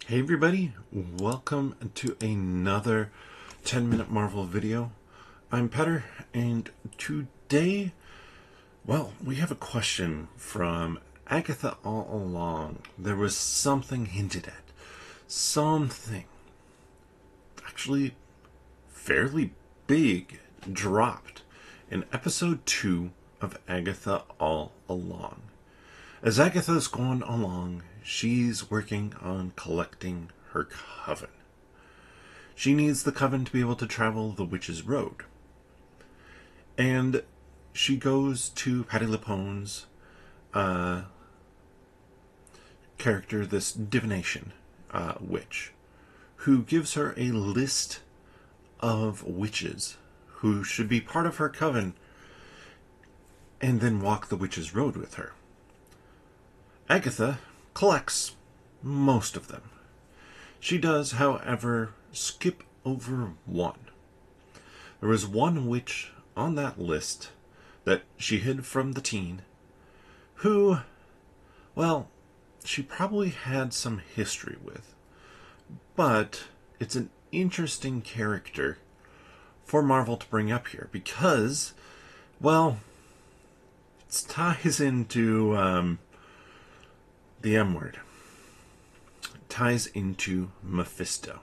Hey everybody, welcome to another 10-minute Marvel video. I'm Petter, and today, we have a question from Agatha All Along. There was something hinted at. Something actually fairly big dropped in episode 2 of Agatha All Along. As Agatha's going along, she's working on collecting her coven. She needs the coven to be able to travel the Witch's Road. And she goes to Patti LuPone's character, this divination witch, who gives her a list of witches who should be part of her coven and then walk the Witch's Road with her. Agatha collects most of them. She does, however, skip over one. There was one witch on that list that she hid from the teen who, she probably had some history with. But it's an interesting character for Marvel to bring up here because, it ties into the M word. It ties into Mephisto.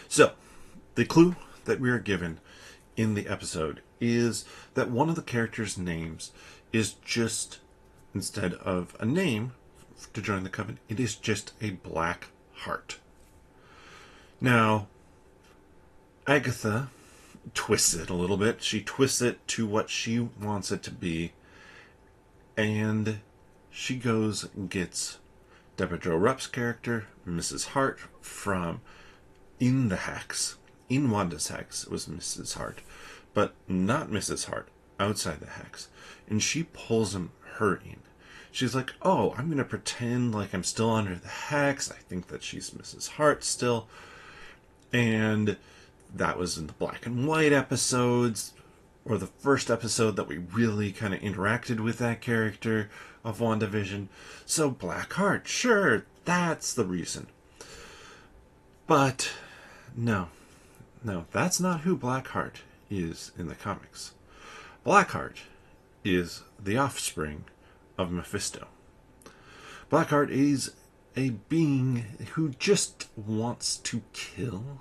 So, the clue that we are given in the episode is that one of the characters' names is just, instead of a name to join the coven, it is just a black heart. Now, Agatha twists it a little bit. She twists it to what she wants it to be, and she goes and gets Deborah Jo Rupp's character, Mrs. Hart, from In the Hex. In Wanda's Hex, it was Mrs. Hart, but not Mrs. Hart, outside the Hex. And she pulls her in. She's like, oh, I'm going to pretend like I'm still under the Hex. I think that she's Mrs. Hart still. And that was in the black and white episodes, or the first episode that we really kind of interacted with that character of WandaVision. So Blackheart, sure, that's the reason. But no, that's not who Blackheart is in the comics. Blackheart is the offspring of Mephisto. Blackheart is a being who just wants to kill.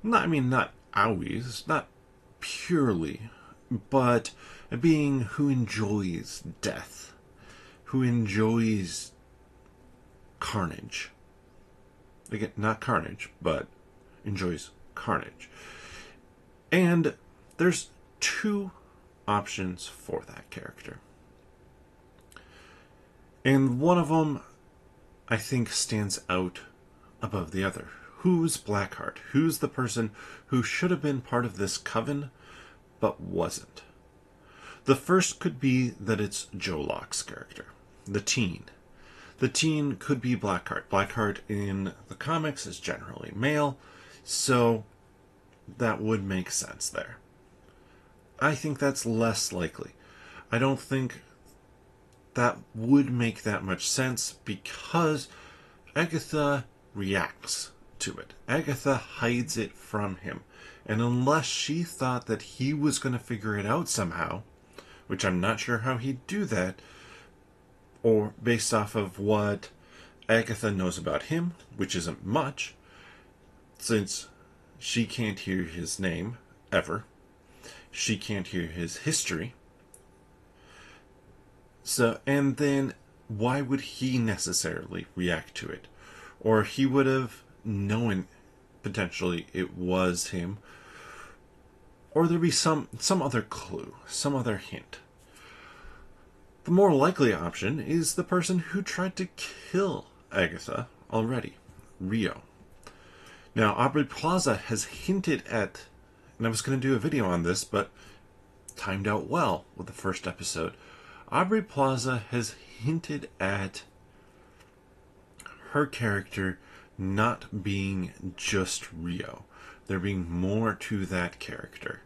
Not always, not purely, but a being who enjoys death, who enjoys carnage. Again, not carnage, but enjoys carnage. And there's two options for that character. And one of them, I think, stands out above the other. Who's Blackheart? Who's the person who should have been part of this coven, but wasn't? The first could be that it's Joe Locke's character, the teen. The teen could be Blackheart. Blackheart in the comics is generally male, so that would make sense there. I think that's less likely. I don't think that would make that much sense because Agatha reacts to it. Agatha hides it from him. And unless she thought that he was going to figure it out somehow, which I'm not sure how he'd do that, or based off of what Agatha knows about him, which isn't much, since she can't hear his name, ever. She can't hear his history. So, and then, why would he necessarily react to it? Or he would have known potentially it was him. Or there'd be some other clue, some other hint. The more likely option is the person who tried to kill Agatha already, Rio. Now, Aubrey Plaza has hinted at, and I was going to do a video on this, but timed out well with the first episode. Aubrey Plaza has hinted at her character not being just Rio. There being more to that character.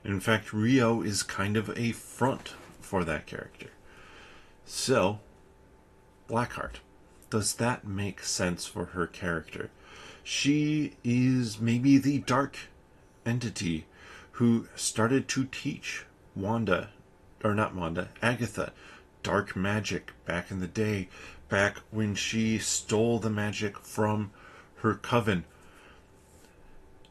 In fact, Rio is kind of a front for that character. So, Blackheart. does that make sense for her character? She is maybe the dark entity who started to teach Agatha, dark magic back in the day, back when she stole the magic from her coven.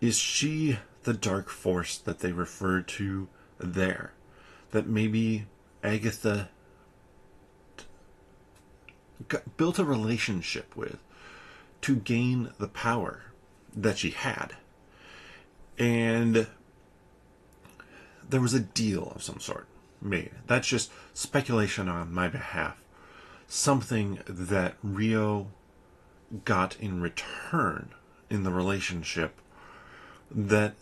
Is she the dark force that they refer to there? That maybe Agatha built a relationship with to gain the power that she had. And there was a deal of some sort made. That's just speculation on my behalf. Something that Rio got in return in the relationship that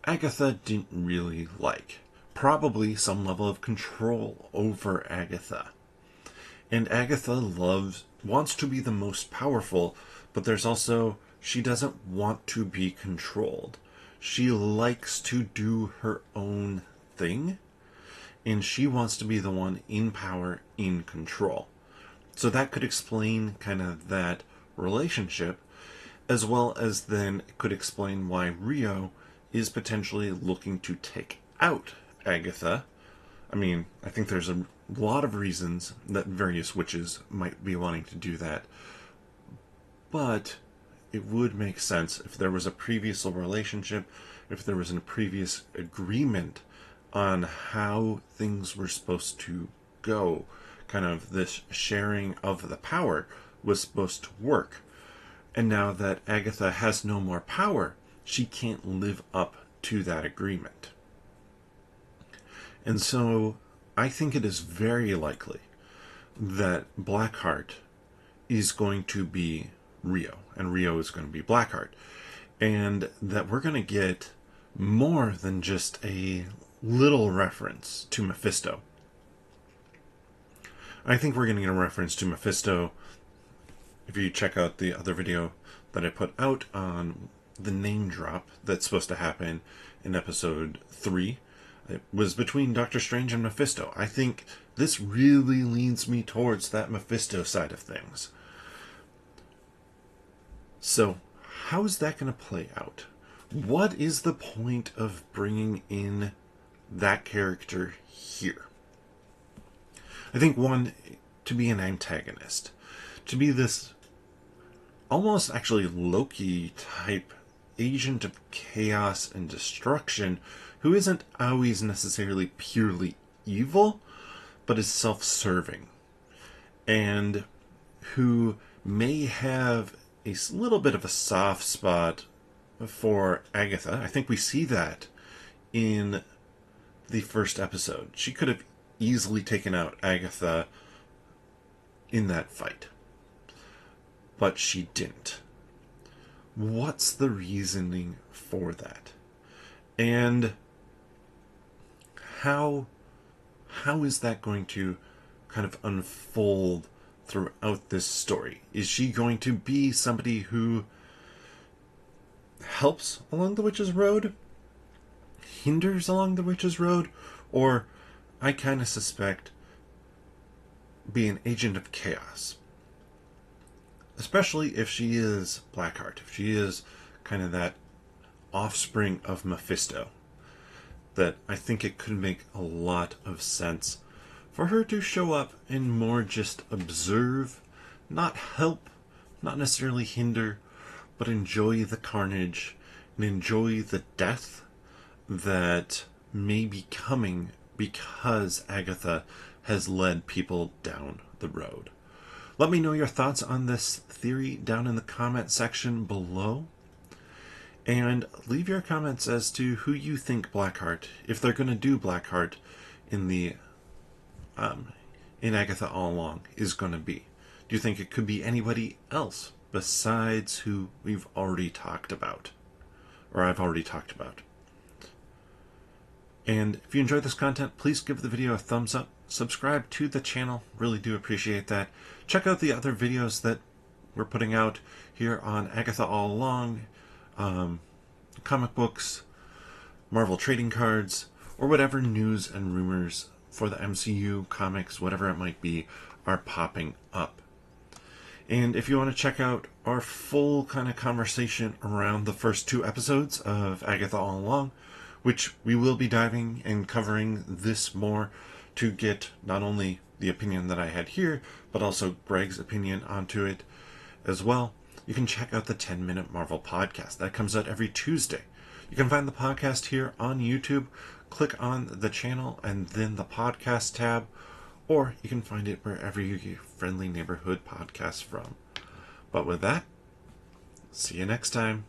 Agatha didn't really like. Probably some level of control over Agatha. And Agatha wants to be the most powerful, but there's also, she doesn't want to be controlled. She likes to do her own thing, and she wants to be the one in power, in control. So that could explain kind of that relationship, as well as then it could explain why Rio is potentially looking to take out Agatha. I mean, I think there's a lot of reasons that various witches might be wanting to do that. But it would make sense if there was a previous relationship, if there was a previous agreement on how things were supposed to go. Kind of this sharing of the power was supposed to work. And now that Agatha has no more power, she can't live up to that agreement. And so I think it is very likely that Blackheart is going to be Rio, and Rio is going to be Blackheart, and that we're going to get more than just a little reference to Mephisto. I think we're going to get a reference to Mephisto if you check out the other video that I put out on the name drop that's supposed to happen in episode 3. It was between Doctor Strange and Mephisto. I think this really leans me towards that Mephisto side of things. So, how is that going to play out? What is the point of bringing in that character here? I think, one, to be an antagonist. To be this almost actually Loki type agent of chaos and destruction who isn't always necessarily purely evil, but is self-serving. And who may have a little bit of a soft spot for Agatha. I think we see that in the first episode. She could have easily taken out Agatha in that fight, but she didn't. What's the reasoning for that? And how is that going to kind of unfold throughout this story? Is she going to be somebody who helps along the witch's road? Hinders along the witch's road? Or, I kind of suspect, be an agent of chaos? Especially if she is Blackheart, if she is kind of that offspring of Mephisto. That I think it could make a lot of sense for her to show up and more just observe, not help, not necessarily hinder, but enjoy the carnage and enjoy the death that may be coming because Agatha has led people down the road. Let me know your thoughts on this theory down in the comment section below. And leave your comments as to who you think Blackheart, if they're going to do Blackheart in the in Agatha All Along, is going to be. Do you think it could be anybody else besides who we've already talked about, or I've already talked about? And if you enjoyed this content, please give the video a thumbs up. Subscribe to the channel. Really do appreciate that. Check out the other videos that we're putting out here on Agatha All Along, comic books, Marvel trading cards, or whatever news and rumors for the MCU, comics, whatever it might be, are popping up. And if you want to check out our full kind of conversation around the first 2 episodes of Agatha All Along, which we will be diving and covering this more to get not only the opinion that I had here, but also Greg's opinion onto it as well, you can check out the 10-Minute Marvel podcast. That comes out every Tuesday. You can find the podcast here on YouTube. Click on the channel and then the podcast tab, or you can find it wherever you get your friendly neighborhood podcasts from. But with that, see you next time.